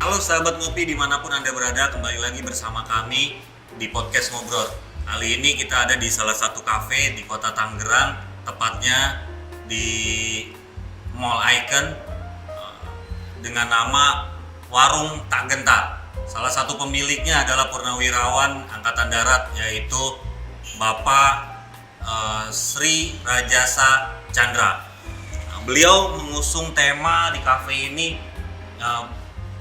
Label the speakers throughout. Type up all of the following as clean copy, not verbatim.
Speaker 1: Halo sahabat ngopi dimanapun Anda berada, kembali lagi bersama kami di podcast Ngobrol. Kali ini kita ada di salah satu kafe di kota Tangerang, tepatnya di Mall Icon dengan nama Warung Tak Gentar. Salah satu pemiliknya adalah Purnawirawan Angkatan Darat, yaitu Bapak Sri Rajasa Chandra. Beliau mengusung tema di kafe ini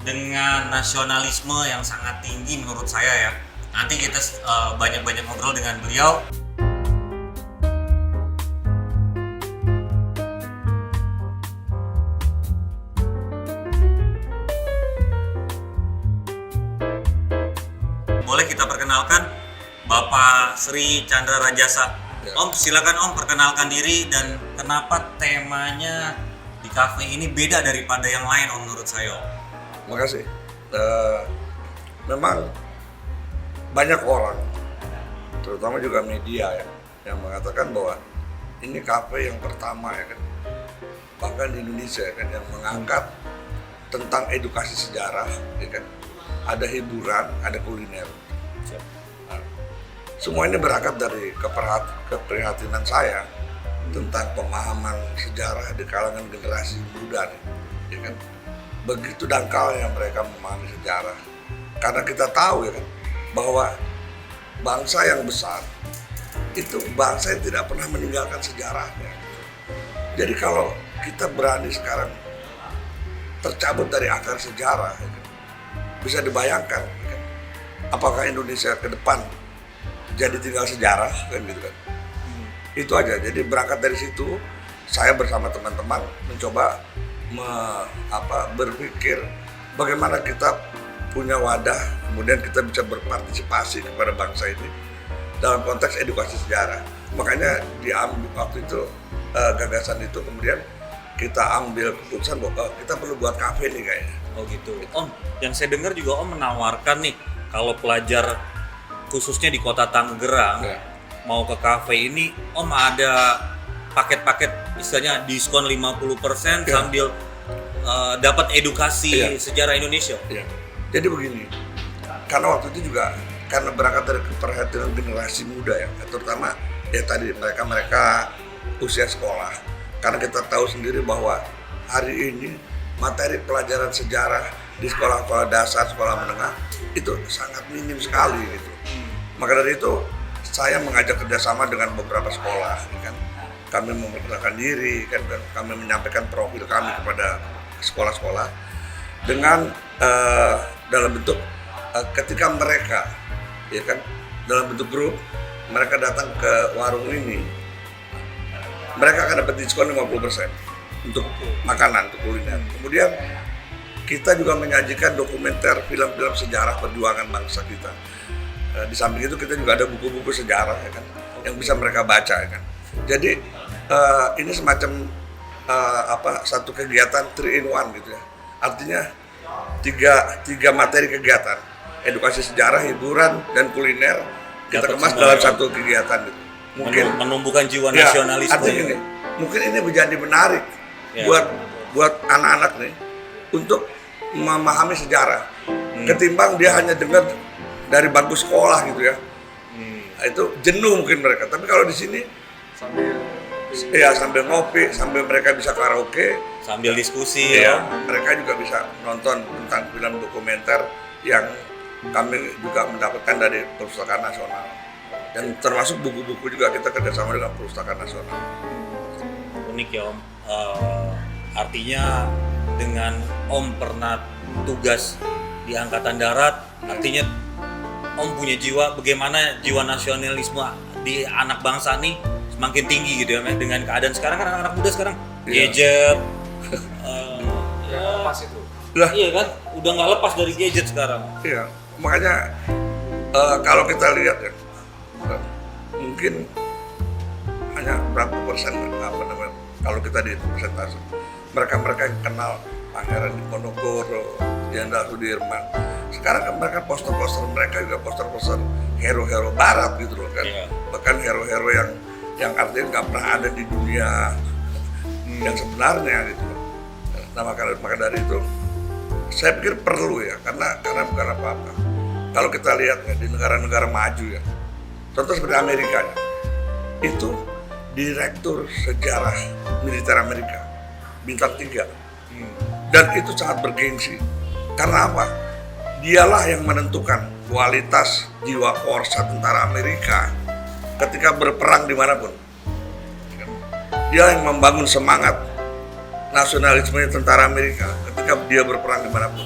Speaker 1: dengan nasionalisme yang sangat tinggi menurut saya ya. Nanti kita banyak-banyak ngobrol dengan beliau. Boleh kita perkenalkan Bapak Sri Chandra Rajasa.
Speaker 2: Ya.
Speaker 1: Om, silakan Om perkenalkan diri dan kenapa temanya di kafe ini beda daripada yang lain Om menurut saya Om.
Speaker 2: Makasih. Memang banyak orang, terutama juga media ya, yang mengatakan bahwa ini kafe yang pertama ya kan, bahkan di Indonesia ya kan, yang mengangkat tentang edukasi sejarah, ya kan, ada hiburan, ada kuliner. Nah, semua ini berangkat dari keprihatinan saya tentang pemahaman sejarah di kalangan generasi muda nih, ya kan. Begitu dangkalnya mereka memahami sejarah, karena kita tahu ya kan bahwa bangsa yang besar itu bangsa yang tidak pernah meninggalkan sejarahnya. Jadi kalau kita berani sekarang tercabut dari akar sejarah, ya kan, bisa dibayangkan ya kan, apakah Indonesia ke depan jadi tinggal sejarah kan gitu kan. Itu aja. Jadi berangkat dari situ saya bersama teman-teman mencoba berpikir bagaimana kita punya wadah, kemudian kita bisa berpartisipasi kepada bangsa ini dalam konteks edukasi sejarah. Makanya diambil waktu itu gagasan itu, kemudian kita ambil keputusan bahwa kita perlu buat kafe nih kayaknya.
Speaker 1: Oh gitu. Om, yang saya dengar juga Om menawarkan nih kalau pelajar khususnya di kota Tangerang
Speaker 2: Ya.
Speaker 1: mau ke kafe ini, Om ada paket-paket istilahnya diskon 50%
Speaker 2: Ya.
Speaker 1: sambil dapat edukasi
Speaker 2: Ya.
Speaker 1: sejarah Indonesia.
Speaker 2: Ya. Jadi begini, karena waktu itu juga karena berangkat dari keperhatian generasi muda ya, terutama ya tadi mereka usia sekolah. Karena kita tahu sendiri bahwa hari ini materi pelajaran sejarah di sekolah-sekolah dasar, sekolah menengah itu sangat minim sekali gitu. Maka dari itu saya mengajak kerjasama dengan beberapa sekolah, ya kan. Kami memperkenalkan diri, kan, dan kami menyampaikan profil kami kepada sekolah-sekolah dengan dalam bentuk ketika mereka, ya kan, dalam bentuk grup, mereka datang ke warung ini, mereka akan dapat diskon 50% untuk makanan, untuk kuliner. Kemudian kita juga menyajikan dokumenter film-film sejarah perjuangan bangsa kita. Di samping itu kita juga ada buku-buku sejarah ya kan, yang bisa mereka baca ya kan. Jadi ini semacam satu kegiatan 3 in 1 gitu ya. Artinya tiga materi kegiatan, edukasi sejarah, hiburan, dan kuliner kita
Speaker 1: Dapat
Speaker 2: kemas
Speaker 1: semua
Speaker 2: dalam
Speaker 1: ya.
Speaker 2: satu kegiatan gitu. Mungkin
Speaker 1: Menumbuhkan jiwa
Speaker 2: ya,
Speaker 1: nasionalisme.
Speaker 2: artinya gini, mungkin ini menjadi menarik
Speaker 1: Ya.
Speaker 2: buat anak-anak nih untuk memahami sejarah ketimbang dia hanya dengar dari bangku sekolah gitu ya. Nah, itu jenuh mungkin mereka. Tapi kalau di sini sambil ngopi, sambil mereka bisa karaoke,
Speaker 1: Sambil diskusi
Speaker 2: ya,
Speaker 1: ya.
Speaker 2: mereka juga bisa nonton tentang film dokumenter yang kami juga mendapatkan dari Perpustakaan Nasional. Dan termasuk buku-buku juga kita kerjasama dengan Perpustakaan Nasional.
Speaker 1: Unik ya Om. Artinya dengan Om pernah tugas di Angkatan Darat, artinya Om punya jiwa, bagaimana jiwa nasionalisme di anak bangsa nih semakin tinggi gitu ya, dengan keadaan sekarang kan anak-anak muda sekarang
Speaker 2: Iya.
Speaker 1: gadget,
Speaker 3: Lepas itu.
Speaker 2: Lah,
Speaker 1: iya kan, udah nggak lepas dari gadget sekarang.
Speaker 2: iya, makanya kalau kita lihat ya, mungkin hanya berapa persen kalau kita di persentase mereka yang kenal Pangeran Diponegoro, Jenderal Sudirman. Sekarang kan mereka poster-poster mereka juga poster-poster hero-hero barat gitu loh kan.
Speaker 1: Iya.
Speaker 2: Bahkan hero-hero yang artinya nggak pernah ada di dunia yang sebenarnya gitu. Nah maka dari itu saya pikir perlu ya, karena bukan apa-apa. Kalau kita lihat ya, di negara-negara maju ya, contoh seperti Amerika ya, itu direktur sejarah militer Amerika bintang 3, dan itu sangat bergengsi. Karena apa? Dialah yang menentukan kualitas jiwa korsa tentara Amerika ketika berperang dimanapun. Dia yang membangun semangat nasionalisme tentara Amerika ketika dia berperang dimanapun.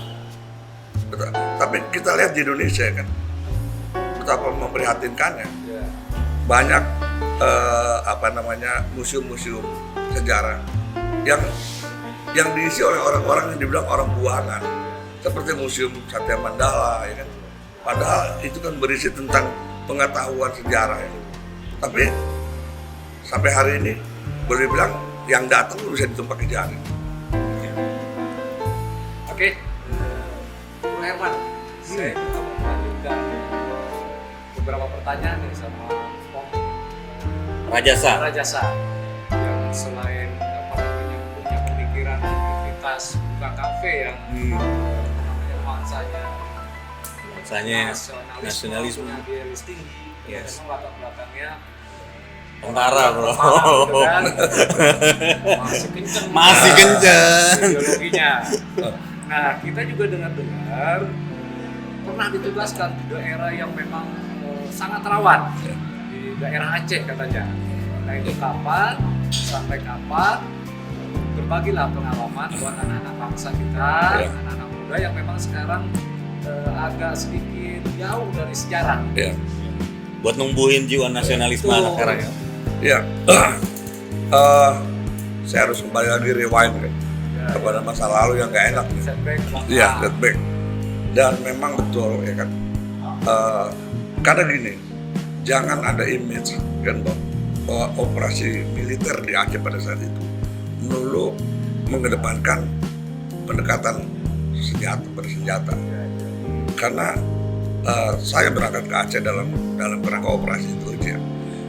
Speaker 2: Betul. Tapi kita lihat di Indonesia kan, betapa memprihatinkannya. Banyak museum-museum sejarah yang diisi oleh orang-orang yang dibilang orang buangan, seperti Museum Satya Mandala, ya kan. Padahal itu kan berisi tentang pengetahuan sejarah ya. Tapi sampai hari ini boleh bilang yang datang bisa ditumpaki jari.
Speaker 3: Oke, Bu Herman, saya juga mau melanjutkan beberapa pertanyaan nih sama Om Rajasa yang selain punya pemikiran aktivitas buka kafe yang nuansanya nasionalisme idealis tinggi,
Speaker 1: Yes.
Speaker 3: memang latar belakangnya
Speaker 1: Tentara bro.
Speaker 3: gitu kan. Masih kenceng ideologinya. Nah, kita juga dengar-dengar pernah ditugaskan di daerah yang memang sangat rawan, di daerah Aceh katanya. Nah, itu kapan, sampai kapan, berbagilah pengalaman buat anak-anak bangsa kita, anak-anak muda yang memang sekarang agak sedikit jauh dari sejarah.
Speaker 2: Ya.
Speaker 1: Buat numbuhin jiwa nasionalisme anak sekarang ya.
Speaker 2: Ya, saya harus kembali lagi rewind kan, kepada masa lalu yang gak enak.
Speaker 3: Setback,
Speaker 2: Iya, setback. Dan memang betul ya kan. Karena gini, jangan ada image kan bahwa operasi militer di Aceh pada saat itu melulu mengedepankan pendekatan bersenjata. Karena saya berangkat ke Aceh dalam kerangka operasi itu aja.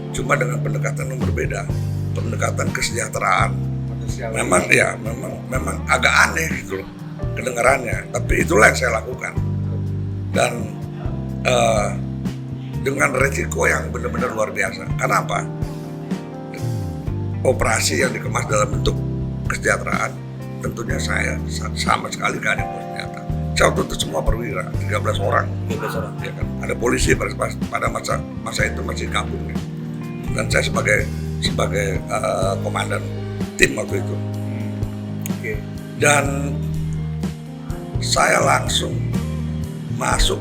Speaker 2: Cuma dengan pendekatan yang berbeda, pendekatan kesejahteraan. Memang agak aneh gitu loh kedengarannya, tapi itulah yang saya lakukan. Dan dengan resiko yang benar-benar luar biasa. Karena apa? Operasi yang dikemas dalam bentuk kesejahteraan, tentunya saya sama sekali gak ada yang bersenjata. Saya waktu itu semua perwira, 13 orang. Ya kan? Ada polisi pada masa itu masih gabung ya. Dan saya sebagai komandan tim waktu itu. Dan saya langsung masuk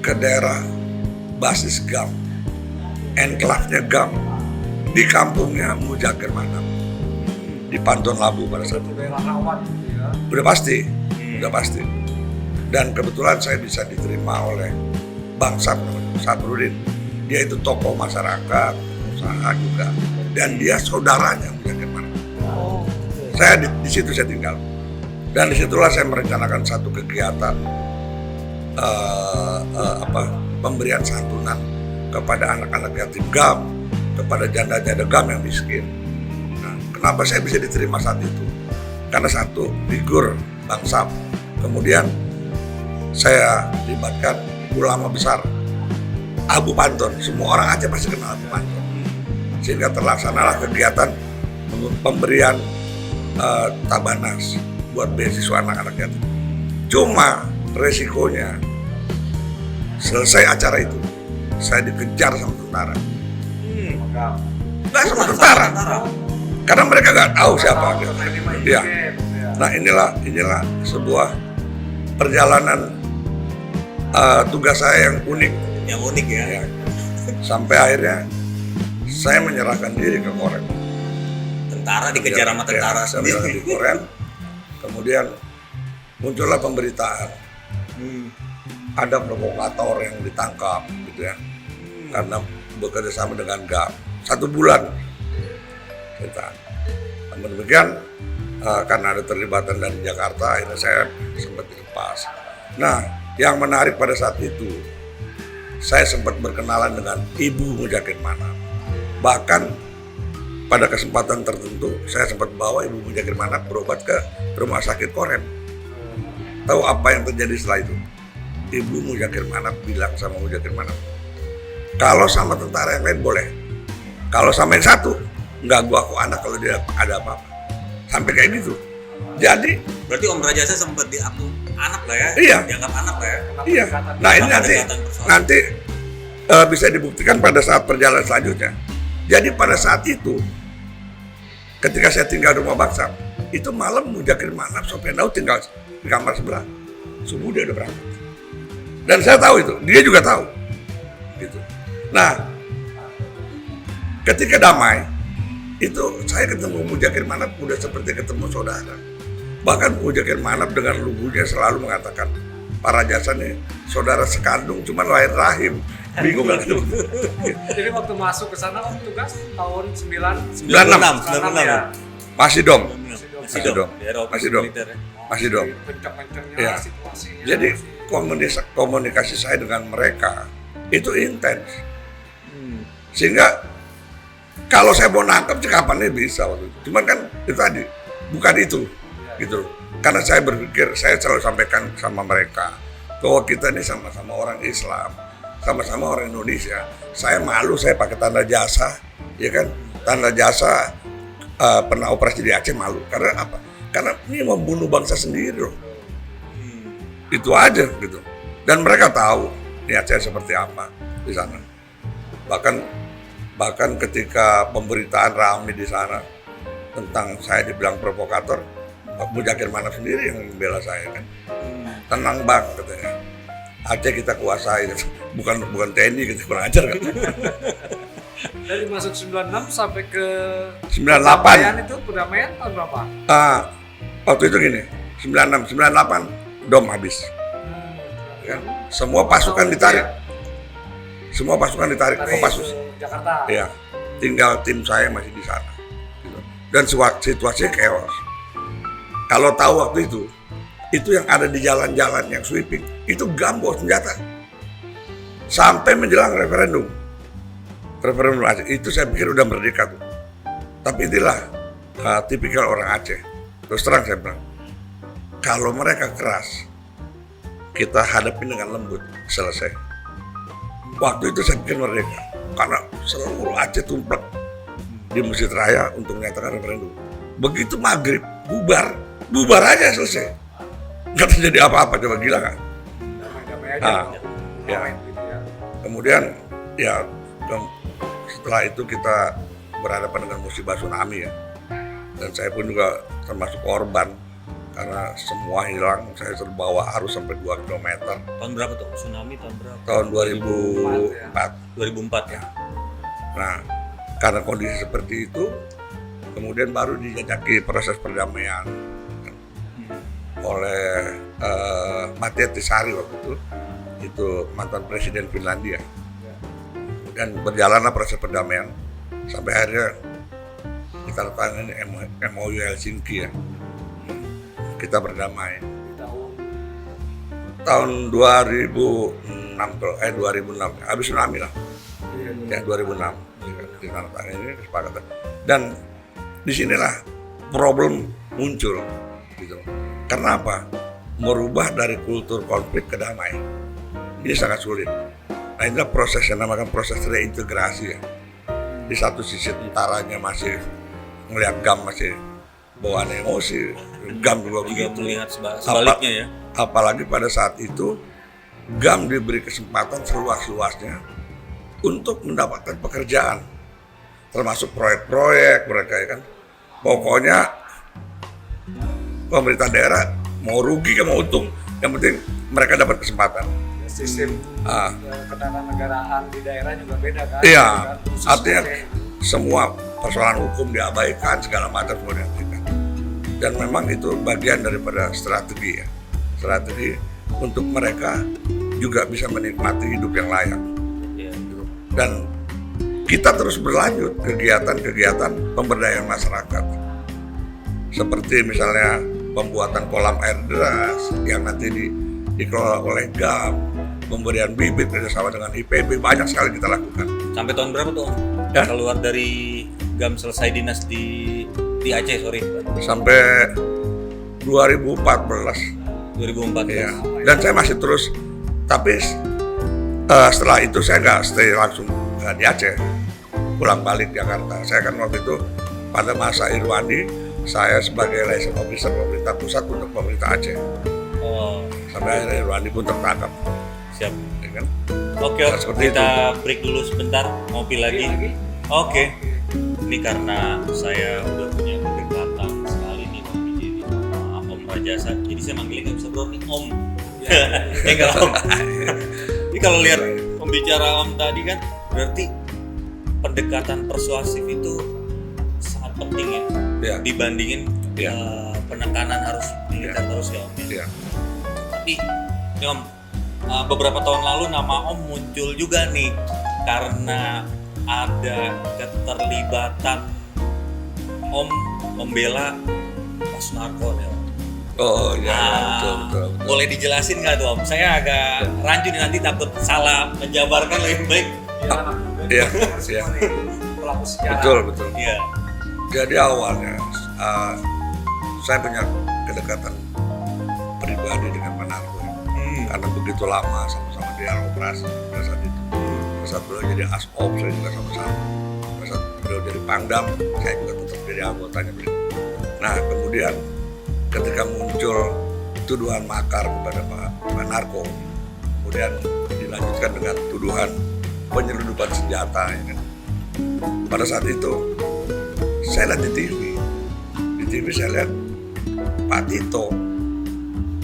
Speaker 2: ke daerah basis GAM, enklave-nya GAM, di kampungnya Mujager Manap, di Pantun Labu pada saat itu.
Speaker 3: Daerah rawan gitu ya.
Speaker 2: Udah pasti. Dan kebetulan saya bisa diterima oleh Bang Sabrudin. Dia itu tokoh masyarakat, usaha juga, dan dia saudaranya Mujager Manap. Saya di situ saya tinggal, dan disitulah saya merencanakan satu kegiatan pemberian santunan kepada anak-anak yatim GAM, kepada janda-janda GAM yang miskin. Nah, kenapa saya bisa diterima saat itu? Karena satu, figur Bang Sab. Kemudian saya libatkan ulama besar, Abu Panton. Semua orang Aceh pasti kenal Abu Panton. Sehingga terlaksanalah kegiatan pemberian tabanas buat beasiswa anak-anak yatim. Cuma resikonya selesai acara itu saya dikejar sama tentara. Nggak sama tentara, karena mereka nggak tahu siapa. Ya. Nah inilah sebuah perjalanan tugas saya yang unik.
Speaker 1: Yang unik ya.
Speaker 2: Sampai akhirnya saya menyerahkan diri ke Korem.
Speaker 1: Tentara dikejar sama tentara
Speaker 2: sendiri. Di Korem. Kemudian muncullah pemberitaan. Ada provokator yang ditangkap gitu ya. Karena bekerja sama dengan GAM. 1 bulan. Namun demikian karena ada terlibatan dari Jakarta, akhirnya saya sempat dilepas. Nah, yang menarik pada saat itu, saya sempat berkenalan dengan Ibu Mujager Manap. Bahkan pada kesempatan tertentu, saya sempat bawa Ibu Mujager Manap berobat ke rumah sakit Korem. tahu apa yang terjadi setelah itu? Ibu Muzakir Manaf bilang sama Muzakir Manaf, kalau sama tentara yang lain boleh, kalau sama yang satu nggak gua aku anak kalau dia ada apa-apa. Sampai kayak gitu. Jadi
Speaker 1: Berarti Om Rajasa sempat diaku anak lah ya?
Speaker 2: Iya.
Speaker 1: Dianggap anak lah ya?
Speaker 2: iya. Nah ini nanti bisa dibuktikan pada saat perjalanan selanjutnya. Jadi pada saat itu, ketika saya tinggal di rumah Baksam, itu malam Muzakir Manaf Sofyan Daud tinggal di kamar sebelah. Subuh dia udah berangkat. Dan saya tahu itu, dia juga tahu. Gitu. Nah, ketika damai, itu saya ketemu Muzakir Manaf udah seperti ketemu saudara. Bahkan Muzakir Manaf dengan lugunya selalu mengatakan, Pak Rajasa nih saudara sekandung, cuman lain rahim. Bingung kan itu?
Speaker 3: Jadi waktu masuk ke sana Om tugas tahun 96
Speaker 1: 96.
Speaker 2: Masih dong.
Speaker 1: Masih dong.
Speaker 2: Masih dong. Masih dong.
Speaker 3: Kencang-kencangnya
Speaker 2: Iya.
Speaker 3: situasinya.
Speaker 2: Jadi komunikasi saya dengan mereka itu intens. Sehingga kalau saya mau nangkep kapannya bisa waktu itu. Cuman kan itu tadi bukan itu gitu. Karena saya berpikir, saya selalu sampaikan sama mereka bahwa kita ini sama-sama orang Islam, sama-sama orang Indonesia. Saya malu saya pakai tanda jasa, ya kan? Tanda jasa pernah operasi di Aceh malu. Karena apa? Karena ini membunuh bangsa sendiri loh. Itu aja gitu. Dan mereka tahu niat saya seperti apa di sana. Bahkan ketika pemberitaan ramai di sana tentang saya dibilang provokator, Muzakir Manaf sendiri yang membela saya kan. Tenang bang katanya. Aceh kita kuasai, bukan TNI, kita kurang ajar kan.
Speaker 3: Dari masuk 96 sampai ke
Speaker 2: 98.
Speaker 3: itu perdamaian tahun berapa?
Speaker 2: Waktu itu gini, 98 dom habis. Kan? Semua pasukan ditarik. Semua pasukan ditarik ke Kopassus.
Speaker 3: Jakarta.
Speaker 2: Iya. Tinggal tim saya masih di sana. Gitu. Dan situasinya chaos. Kalau tahu waktu itu yang ada di jalan-jalan yang sweeping, itu GAM bawa senjata. Sampai menjelang referendum Aceh, itu saya pikir udah merdeka tuh. Tapi inilah tipikal orang Aceh. Terus terang saya bilang, kalau mereka keras, kita hadapi dengan lembut, selesai. Waktu itu saya pikir merdeka, karena seluruh Aceh tumplek di Masjid Raya untuk menyatakan referendum. Begitu maghrib, bubar aja selesai. Nggak terjadi apa-apa, coba gila kan?
Speaker 3: Damai-damai aja.
Speaker 2: Ya.
Speaker 3: Gitu ya.
Speaker 2: Kemudian ya setelah itu kita berhadapan dengan musibah tsunami ya. Dan saya pun juga termasuk korban karena semua hilang, saya terbawa arus sampai 2 km.
Speaker 1: Tahun berapa tuh? Tsunami tahun berapa?
Speaker 2: Tahun 2004.
Speaker 1: 2004 ya.
Speaker 2: Nah, karena kondisi seperti itu, kemudian baru dijajaki proses perdamaian oleh Matti Ahtisaari waktu itu mantan presiden Finlandia. Dan berjalanlah proses perdamaian sampai akhirnya kita tangani MOU Helsinki ya. Kita berdamai. Tahun 2006 habis tsunami lah. Ya 2006 kita tangani kesepakatan. Dan disinilah problem muncul gitu. Karena apa? Merubah dari kultur konflik ke damai. Ini sangat sulit. Nah inilah proses yang namakan proses reintegrasi ya. Di satu sisi tentaranya masih melihat GAM masih bawaan emosi, GAM juga begitu.
Speaker 1: Melihat sebaliknya ya.
Speaker 2: Apalagi pada saat itu GAM diberi kesempatan seluas-luasnya untuk mendapatkan pekerjaan, termasuk proyek-proyek mereka ya kan. Pokoknya pemerintah daerah mau rugi ke mau untung, yang penting mereka dapat kesempatan.
Speaker 3: Sistem ketatanegaraan di daerah juga beda kan?
Speaker 2: Iya,
Speaker 3: Khusus
Speaker 2: artinya
Speaker 3: Aceh.
Speaker 2: semua persoalan hukum diabaikan, segala macam semua diabaikan. Dan memang itu bagian daripada strategi ya, strategi untuk mereka juga bisa menikmati hidup yang layak. Gitu. Dan kita terus berlanjut kegiatan-kegiatan pemberdayaan masyarakat, seperti misalnya pembuatan kolam air deras yang nanti dikelola oleh GAM, pemberian bibit kerjasama dengan IPB, banyak sekali kita lakukan.
Speaker 1: Sampai tahun berapa tuh Om?
Speaker 2: Ya.
Speaker 1: Keluar dari GAM selesai dinas di Aceh, sorry.
Speaker 2: Sampai 2014.
Speaker 1: 2014 2014.
Speaker 2: Iya. Dan saya masih terus, tapi setelah itu saya nggak stay langsung di Aceh, pulang balik Jakarta. Saya kan waktu itu pada masa Irwandi, saya sebagai liaison officer pemerintah pusat untuk pemerintah Aceh.
Speaker 1: Oh,
Speaker 2: Sampai akhirnya Irwandi pun tertangkap.
Speaker 1: siap.
Speaker 2: Ya kan?
Speaker 1: Oke,
Speaker 2: Nah, seperti
Speaker 1: kita break dulu sebentar, ngopi lagi. Oke. Ini karena saya udah punya kedekatan sekali nih Om Biji sama Om Rajasa. Jadi saya manggilnya nggak bisa bro nih Om. Enggak Om. Ini kalau lihat pembicara Om tadi kan berarti pendekatan persuasif itu sangat penting ya.
Speaker 2: Ya.
Speaker 1: Dibandingin
Speaker 2: Ya.
Speaker 1: penekanan harus militer terus ya Om.
Speaker 2: Iya.
Speaker 1: Tapi nih Om, beberapa tahun lalu nama Om muncul juga nih karena ada keterlibatan Om membela Mas Narko nih Om.
Speaker 2: Oh iya,
Speaker 1: Nah,
Speaker 2: betul.
Speaker 1: boleh dijelasin nggak tuh Om? Saya agak rancu nih nanti takut salah menjabarkan lebih baik.
Speaker 2: Iya, iya.
Speaker 3: Pelaku sejarah.
Speaker 2: Betul.
Speaker 1: Iya.
Speaker 2: Jadi awalnya saya punya kedekatan pribadi dengan Pak Narko karena begitu lama sama-sama di dalam operasi pada saat itu. Pada saat beliau jadi ASOP, saya juga sama-sama. Pada saat beliau jadi Pangdam, saya juga tetap jadi anggotanya beliau. Nah kemudian ketika muncul tuduhan makar kepada Pak Narko, kemudian dilanjutkan dengan tuduhan penyelundupan senjata, ya kan? Pada saat itu saya lihat di TV saya lihat Pak Tito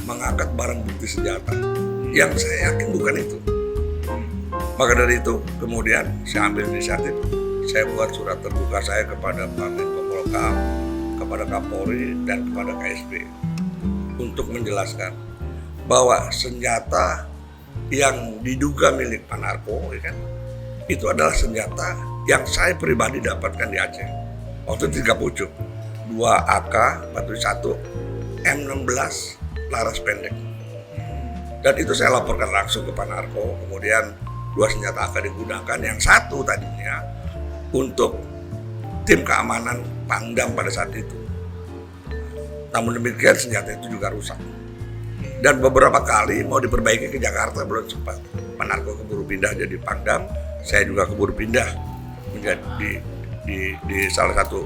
Speaker 2: mengangkat barang bukti senjata yang saya yakin bukan itu. Maka dari itu kemudian saya ambil inisiatif, saya buat surat terbuka saya kepada Pak Menko Polhukam, kepada Kapolri dan kepada KSP untuk menjelaskan bahwa senjata yang diduga milik Pak Narko, ya kan, itu adalah senjata yang saya pribadi dapatkan di Aceh. Waktu itu 3 pucuk, 2 AK, 41, M16, laras pendek. Dan itu saya laporkan langsung ke Pak Narko, kemudian 2 senjata AK digunakan, yang 1 tadinya untuk tim keamanan Pangdam pada saat itu. Namun demikian senjata itu juga rusak. Dan beberapa kali mau diperbaiki ke Jakarta belum sempat. Pak Narko keburu pindah jadi Pangdam, saya juga keburu pindah menjadi di salah satu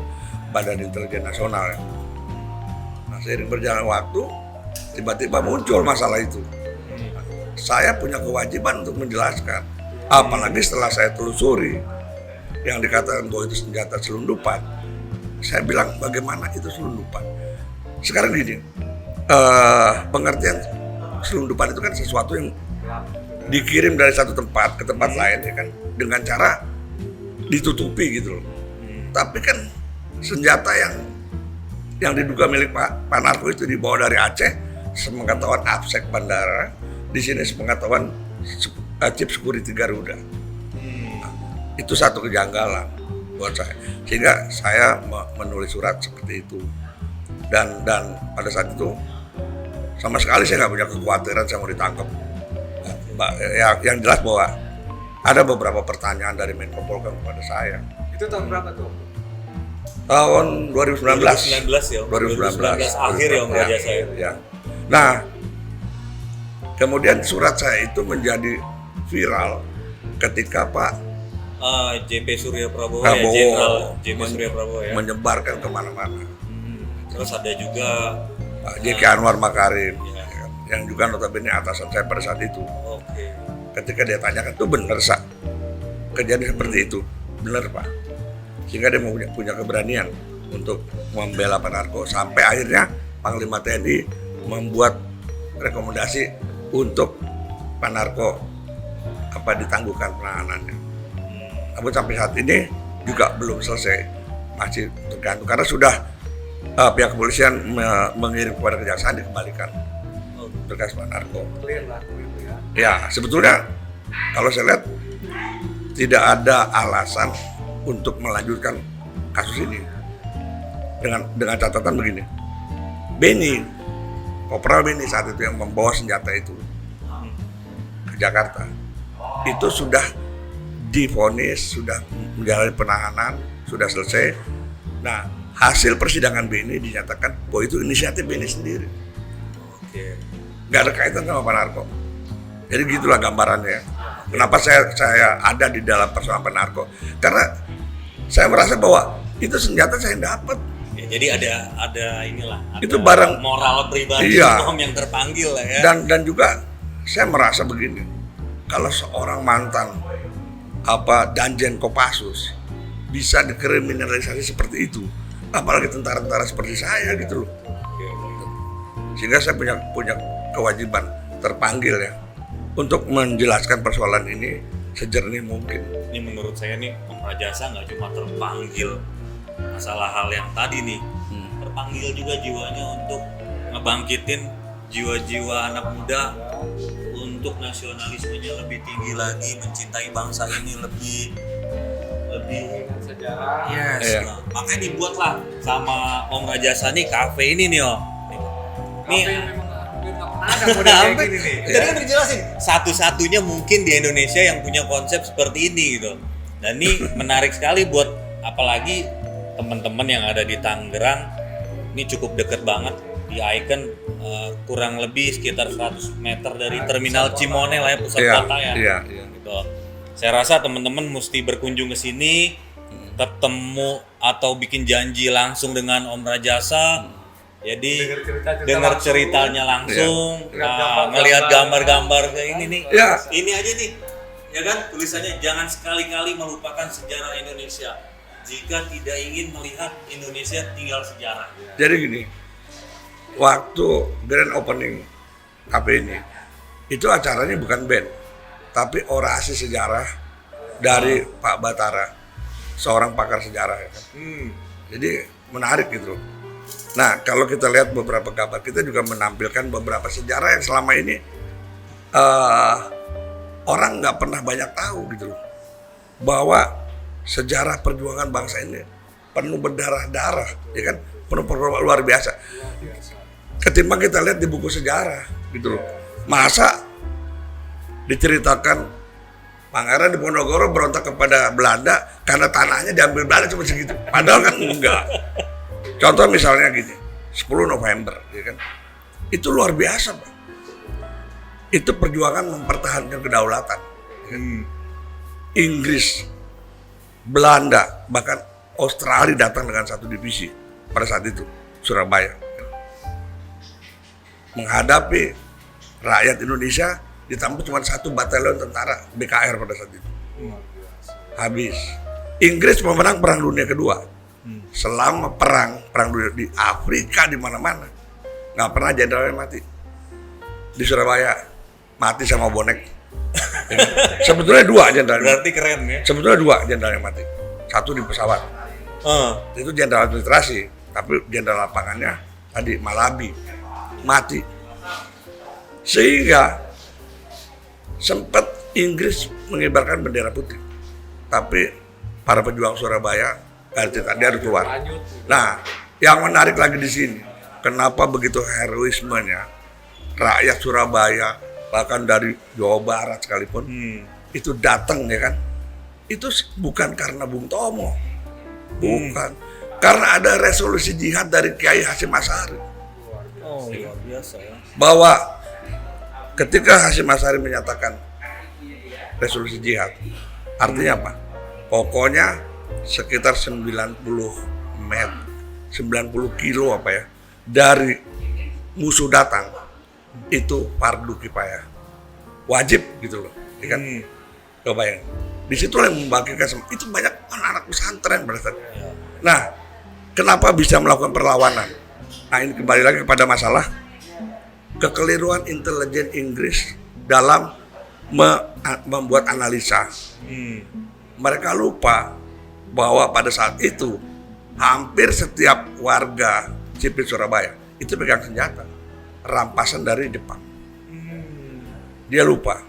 Speaker 2: badan intelijen nasional. Nah, seiring berjalan waktu, tiba-tiba muncul masalah itu. Saya punya kewajiban untuk menjelaskan, apalagi setelah saya telusuri yang dikatakan bahwa itu senjata selundupan. Saya bilang bagaimana itu selundupan. Sekarang gini, pengertian selundupan itu kan sesuatu yang dikirim dari satu tempat ke tempat lain, ya kan, dengan cara ditutupi gitu loh. Tapi kan senjata yang diduga milik Pak Narko itu dibawa dari Aceh, sepengetahuan Absek Bandara, di sini sepengetahuan Chief Security Garuda. Nah, itu satu kejanggalan buat saya, sehingga saya menulis surat seperti itu. Dan pada saat itu sama sekali saya nggak punya kekhawatiran saya mau ditangkap. Yang jelas bahwa ada beberapa pertanyaan dari Menko Polhukam kepada saya.
Speaker 3: Itu tahun berapa tuh?
Speaker 2: Tahun 2019
Speaker 1: ya. 2019 akhir ya Om Rajasa ya.
Speaker 2: Ya. Nah, kemudian surat saya itu menjadi viral ketika Pak
Speaker 1: JP Surya Prabowo ya, Jenderal JP Surya Prabowo ya.
Speaker 2: menyebarkan kemana-mana.
Speaker 1: Terus ada juga
Speaker 2: Pak JK Anwar Makarim,
Speaker 1: ya.
Speaker 2: yang juga notabene atasan saya pada saat itu.
Speaker 1: Oke.
Speaker 2: Ketika dia tanyakan, itu benar Sak, kejadian seperti itu, benar Pak. Sehingga dia punya keberanian untuk membela Pak Narko, sampai akhirnya Panglima TNI membuat rekomendasi untuk Pak Narko ditangguhkan penahanannya. Namun sampai saat ini juga belum selesai, masih tergantung karena sudah pihak kepolisian mengirim kepada kejaksaan dikembalikan berkas Pak Narko. Ya sebetulnya kalau saya lihat tidak ada alasan untuk melanjutkan kasus ini dengan catatan begini. Beni, Kopral Beni saat itu yang membawa senjata itu ke Jakarta, itu sudah divonis, sudah menjalani penahanan, sudah selesai. Nah, hasil persidangan Beni dinyatakan bahwa itu inisiatif Beni sendiri.
Speaker 1: Oke.
Speaker 2: nggak ada kaitan sama Panarko. Jadi gitulah gambarannya. Kenapa saya ada di dalam persoalan Panarko? Karena saya merasa bahwa itu senjata saya dapat.
Speaker 1: Ya, jadi ada inilah. Ada
Speaker 2: Itu barang
Speaker 1: moral pribadi
Speaker 2: iya.
Speaker 1: Om yang terpanggil lah ya.
Speaker 2: Dan juga saya merasa begini. Kalau seorang mantan Danjen Kopassus bisa dikriminalisasi seperti itu, apalagi tentara-tentara seperti saya gitu loh. Sehingga saya punya kewajiban terpanggil ya untuk menjelaskan persoalan ini sejernih mungkin.
Speaker 1: Ini menurut saya nih Om Rajasa nggak cuma terpanggil masalah hal yang tadi nih, terpanggil juga jiwanya untuk ngebangkitin jiwa-jiwa anak muda untuk nasionalismenya lebih tinggi lagi, mencintai bangsa ini lebih
Speaker 3: sejarah.
Speaker 1: yes.
Speaker 2: Iya.
Speaker 1: Nah, makanya dibuatlah sama Om Rajasa nih kafe ini nih Om.
Speaker 3: Kafe yang memang hampir nggak pernah ada model kayak gini nih.
Speaker 1: Tadi kan dijelasin satu-satunya mungkin di Indonesia yang punya konsep seperti ini gitu. Dan ini menarik sekali buat apalagi teman-teman yang ada di Tangerang. Ini cukup deket banget di Icon, kurang lebih sekitar 100 meter dari Terminal Cimone lah ya, pusat kota ya.
Speaker 2: Iya.
Speaker 1: Gitu. Saya rasa teman-teman mesti berkunjung ke sini, ketemu atau bikin janji langsung dengan Om Rajasa. Jadi dengar ceritanya langsung, melihat gambar-gambar kayak ini nih.
Speaker 2: Ya.
Speaker 1: Ini aja nih, ya kan tulisannya jangan sekali-kali melupakan sejarah Indonesia jika tidak ingin melihat Indonesia tinggal sejarah.
Speaker 2: Jadi gini, waktu grand opening kafe ini, itu acaranya bukan band, tapi orasi sejarah dari Pak Batara, seorang pakar sejarah ya kan. Jadi menarik gitu. Nah, kalau kita lihat beberapa gambar, kita juga menampilkan beberapa sejarah yang selama ini orang nggak pernah banyak tahu gitu loh. Bahwa sejarah perjuangan bangsa ini penuh berdarah-darah, ya kan, penuh perjuangan luar biasa. Ketimbang kita lihat di buku sejarah gitu loh. Masa diceritakan Pangeran Diponegoro berontak kepada Belanda karena tanahnya diambil Belanda cuma segitu. Padahal kan enggak. Contoh misalnya gini, 10 November, ya kan? Itu luar biasa, Pak. Itu perjuangan mempertahankan kedaulatan. Ya kan? Inggris, Belanda, bahkan Australia datang dengan satu divisi pada saat itu, Surabaya. Menghadapi rakyat Indonesia, ditambah cuma satu batalion tentara BKR pada saat itu. Habis. Inggris memenang Perang Dunia Kedua. Selama perang dunia di Afrika di mana-mana nggak pernah jenderalnya mati. Di Surabaya mati sama bonek. Sebetulnya 2 jenderal.
Speaker 1: Berarti keren ya.
Speaker 2: Sebetulnya 2 jenderal yang mati. Satu di pesawat. Itu jenderal administrasi, tapi jenderal lapangannya tadi Malabi mati. Sehingga sempat Inggris mengibarkan bendera putih, tapi para pejuang Surabaya tadi harus keluar. Nah, yang menarik lagi di sini, kenapa begitu heroismenya rakyat Surabaya, bahkan dari Jawa Barat sekalipun, itu datang ya kan? Itu bukan karena Bung Tomo, bukan, karena ada resolusi jihad dari Kiai Hasyim Asy'ari.
Speaker 1: Oh, luar biasa ya.
Speaker 2: Bahwa ketika Hasyim Asy'ari menyatakan resolusi jihad, artinya apa? Pokoknya sekitar 90 kilo apa ya dari musuh datang itu fardu kifayah, wajib gitu loh, ya kan? Coba yang di situ yang membagikan itu banyak anak-anak pesantren pada saat. Nah, kenapa bisa melakukan perlawanan? Nah, ini kembali lagi kepada masalah kekeliruan intelijen Inggris dalam membuat analisa. Mereka lupa bahwa pada saat itu hampir setiap warga sipil Surabaya itu pegang senjata rampasan dari Jepang. Dia lupa.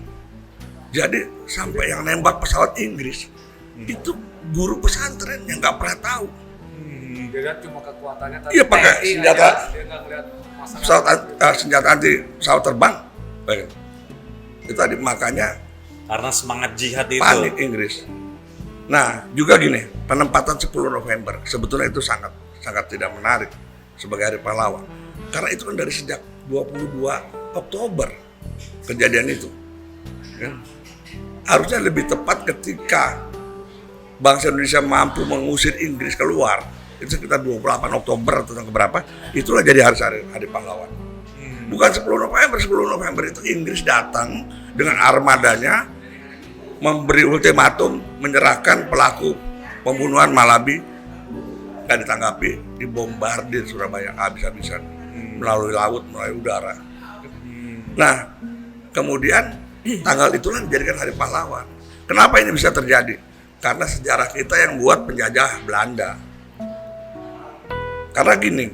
Speaker 2: Jadi sampai yang nembak pesawat Inggris itu guru pesantren yang nggak pernah tahu.
Speaker 3: Dia cuma kekuatannya tadi.
Speaker 2: Iya, pakai senjata pesawat senjata anti pesawat terbang. Itu tadi makanya
Speaker 1: karena semangat jihad itu.
Speaker 2: Panik Inggris. Nah, juga gini, penempatan 10 November sebetulnya itu sangat tidak menarik sebagai hari pahlawan. Karena itu kan dari sejak 22 Oktober kejadian itu. Ya. Harusnya lebih tepat ketika bangsa Indonesia mampu mengusir Inggris keluar, itu sekitar 28 Oktober atau tanggal berapa, itulah jadi hari pahlawan. Bukan 10 November itu Inggris datang dengan armadanya, memberi ultimatum, menyerahkan pelaku pembunuhan Malabi, nggak ditanggapi, dibombardir Surabaya habis-habisan melalui laut, melalui udara. Nah, kemudian tanggal itulah dijadikan hari pahlawan. Kenapa ini bisa terjadi? Karena sejarah kita yang buat penjajah Belanda. Karena gini,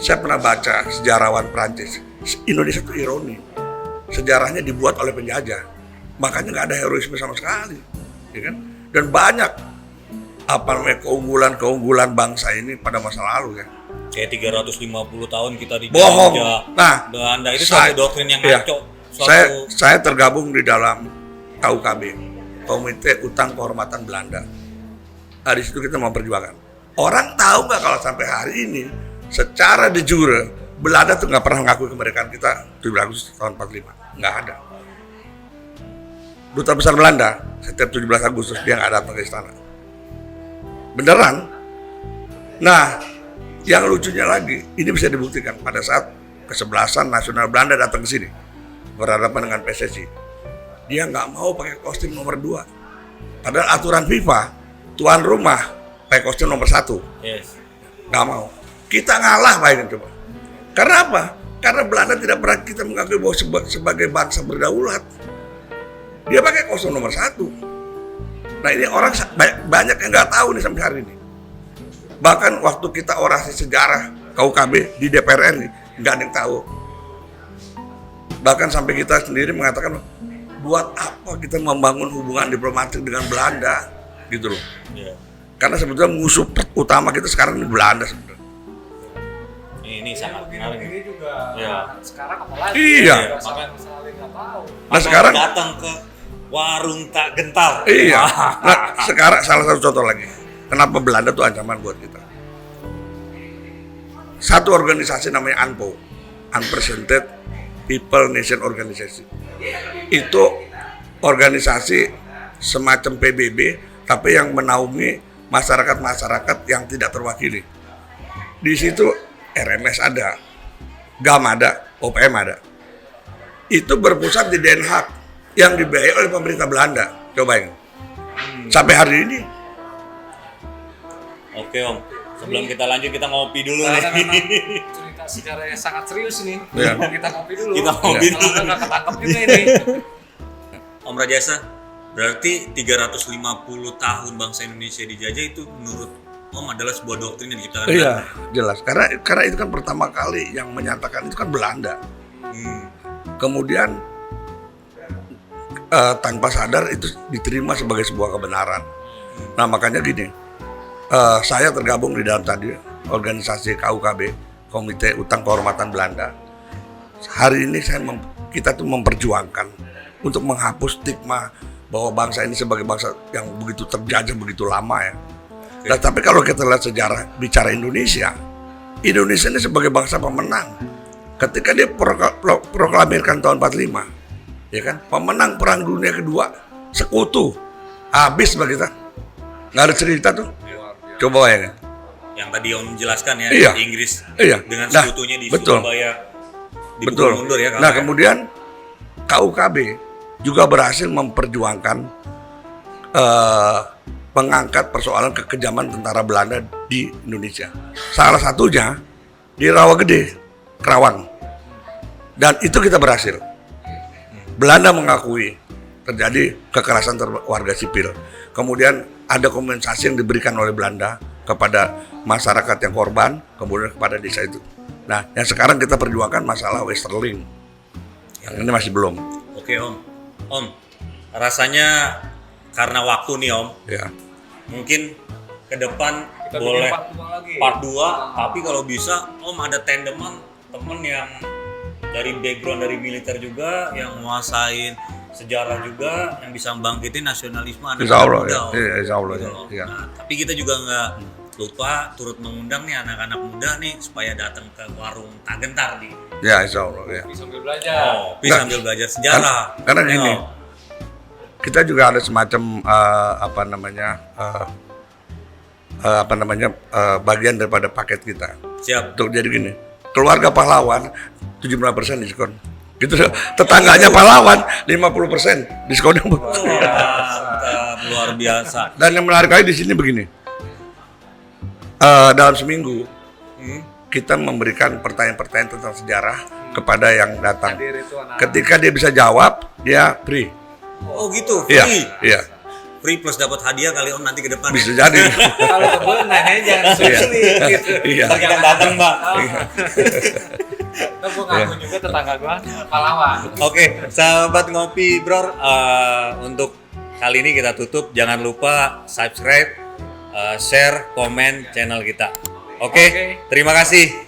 Speaker 2: saya pernah baca sejarawan Prancis, Indonesia itu ironi, sejarahnya dibuat oleh penjajah, makanya nggak ada heroisme sama sekali, ya kan? Dan banyak keunggulan bangsa ini pada masa lalu ya.
Speaker 1: Kayak 350 tahun kita
Speaker 2: Bohong.
Speaker 1: dijajah
Speaker 2: Nah,
Speaker 1: Belanda, itu suatu doktrin yang
Speaker 2: iya,
Speaker 1: ngaco.
Speaker 2: Saya tergabung di dalam KUKB, Komite Utang Kehormatan Belanda. Nah, di situ kita memperjuangkan. Orang tahu nggak kalau sampai hari ini secara de jure Belanda tuh nggak pernah mengakui kemerdekaan kita 17 Agustus tahun 45, nggak ada. Duta besar Belanda setiap 17 Agustus dia nggak datang ke istana. Beneran. Nah, yang lucunya lagi, ini bisa dibuktikan pada saat kesebelasan nasional Belanda datang ke sini berhadapan dengan PSSI. Dia nggak mau pakai kostum nomor 2. Padahal aturan FIFA, tuan rumah pakai kostum nomor 1.
Speaker 1: Yes.
Speaker 2: Nggak mau. Kita ngalah, bayangin coba. Karena apa? Karena Belanda tidak pernah kita mengakui bahwa sebagai bangsa berdaulat. Dia pakai kostum nomor 1. Nah, ini orang banyak yang nggak tahu nih sampai hari ini. Bahkan waktu kita orasi sejarah KUKB di DPR RI, nggak ada yang tahu. Bahkan sampai kita sendiri mengatakan, buat apa kita membangun hubungan diplomatik dengan Belanda, gitu loh.
Speaker 1: Yeah.
Speaker 2: Karena sebetulnya musuh utama kita sekarang ini Belanda sebenarnya.
Speaker 1: Ini sangat menarik.
Speaker 3: Ini juga
Speaker 1: Ya.
Speaker 3: sekarang apalagi?
Speaker 2: Iya.
Speaker 3: Ya, sama sekali nggak tahu.
Speaker 2: Nah, sekarang
Speaker 1: datang ke warung tak gentar.
Speaker 2: iya. Nah, sekarang salah satu contoh lagi. Kenapa Belanda tuh ancaman buat kita? Satu organisasi namanya ANPO, Unrepresented People Nation Organization. Itu organisasi semacam PBB, tapi yang menaungi masyarakat-masyarakat yang tidak terwakili. Di situ RMS ada, GAM ada, OPM ada. Itu berpusat di Den Haag yang dibiayai oleh pemerintah Belanda. Cobain. Sampai hari ini.
Speaker 1: Oke Om, sebelum kita lanjut kita ngopi dulu
Speaker 3: Karena
Speaker 1: nih.
Speaker 3: memang cerita secara yang sangat serius nih.
Speaker 2: Iya.
Speaker 3: Kita ngopi dulu.
Speaker 1: Kita ngopi
Speaker 3: Kalau
Speaker 1: dulu.
Speaker 3: nggak ketangkep juga ini.
Speaker 1: Om Rajasa, berarti 350 tahun bangsa Indonesia dijajah itu menurut Om adalah sebuah doktrin yang diciptakan
Speaker 2: Iya,
Speaker 1: Belanda.
Speaker 2: jelas. Karena itu kan pertama kali yang menyatakan itu kan Belanda. Kemudian tanpa sadar itu diterima sebagai sebuah kebenaran. Nah, makanya gini, saya tergabung di dalam tadi organisasi KUKB, Komite Utang Kehormatan Belanda. Hari ini kita tuh memperjuangkan untuk menghapus stigma bahwa bangsa ini sebagai bangsa yang begitu terjajah begitu lama ya. Nah, tapi kalau kita lihat sejarah bicara Indonesia ini sebagai bangsa pemenang. Ketika dia proklamirkan tahun 45, ya kan, pemenang Perang Dunia Kedua, sekutu, habis bagi kita, nggak ada cerita tuh. Coba bayangin.
Speaker 1: Yang tadi Om jelaskan ya,
Speaker 2: Iya.
Speaker 1: Inggris
Speaker 2: Iya.
Speaker 1: dengan
Speaker 2: Nah,
Speaker 1: sekutunya di
Speaker 2: betul.
Speaker 1: Surabaya dipukul
Speaker 2: Betul.
Speaker 1: mundur ya.
Speaker 2: Nah, kemudian KUKB juga berhasil memperjuangkan mengangkat persoalan kekejaman tentara Belanda di Indonesia. Salah satunya di Rawagede, Kerawang. Dan itu kita berhasil. Belanda mengakui terjadi kekerasan terhadap warga sipil. Kemudian ada kompensasi yang diberikan oleh Belanda kepada masyarakat yang korban, kemudian kepada desa itu. Nah, yang sekarang kita perjuangkan masalah Westerling. Yang ini masih belum.
Speaker 1: Oke Om. Om, rasanya karena waktu nih Om,
Speaker 2: Ya.
Speaker 1: mungkin ke depan
Speaker 3: Kita
Speaker 1: boleh
Speaker 3: bikin part 2 lagi.
Speaker 1: part 2, tapi kalau bisa Om ada tandeman temen yang dari background dari militer juga, yang menguasain sejarah juga, yang bisa membangkitin nasionalisme anak
Speaker 2: Insya Allah,
Speaker 1: muda,
Speaker 2: ya.
Speaker 1: Om.
Speaker 2: Iya, insya Allah,
Speaker 1: Gitu
Speaker 2: ya.
Speaker 1: loh.
Speaker 2: Iya.
Speaker 1: Nah, tapi kita juga nggak lupa turut mengundang nih anak-anak muda nih supaya datang ke warung Tak Gentar nih.
Speaker 2: Ya, insya Allah ya.
Speaker 3: Bisa sambil belajar.
Speaker 1: Kopi sambil belajar sejarah.
Speaker 2: Karena gini,
Speaker 1: Nengok.
Speaker 2: kita juga ada semacam bagian daripada paket kita.
Speaker 1: Siap.
Speaker 2: Untuk jadi gini, keluarga pahlawan 17% diskon. Gitu, tetangganya pahlawan 50% diskonnya.
Speaker 1: Mantap, luar biasa.
Speaker 2: Dan yang menarik lagi di sini begini, dalam seminggu kita memberikan pertanyaan-pertanyaan tentang sejarah kepada yang datang.
Speaker 3: Hadir itu anak.
Speaker 2: Ketika dia bisa jawab, dia free.
Speaker 1: Oh gitu,
Speaker 2: Iya,
Speaker 1: free.
Speaker 2: iya,
Speaker 1: Free plus dapat hadiah kali Om nanti ke depan.
Speaker 2: bisa jadi.
Speaker 3: Kalau kebun nanya jangan sulit gitu.
Speaker 2: Iya.
Speaker 1: Ntar kita datang, Mbak.
Speaker 3: Nah, gue ngaku juga tetangga gue pahlawan.
Speaker 1: Oke, sahabat ngopi bro, untuk kali ini kita tutup. Jangan lupa subscribe, share, komen channel kita. Oke, terima kasih.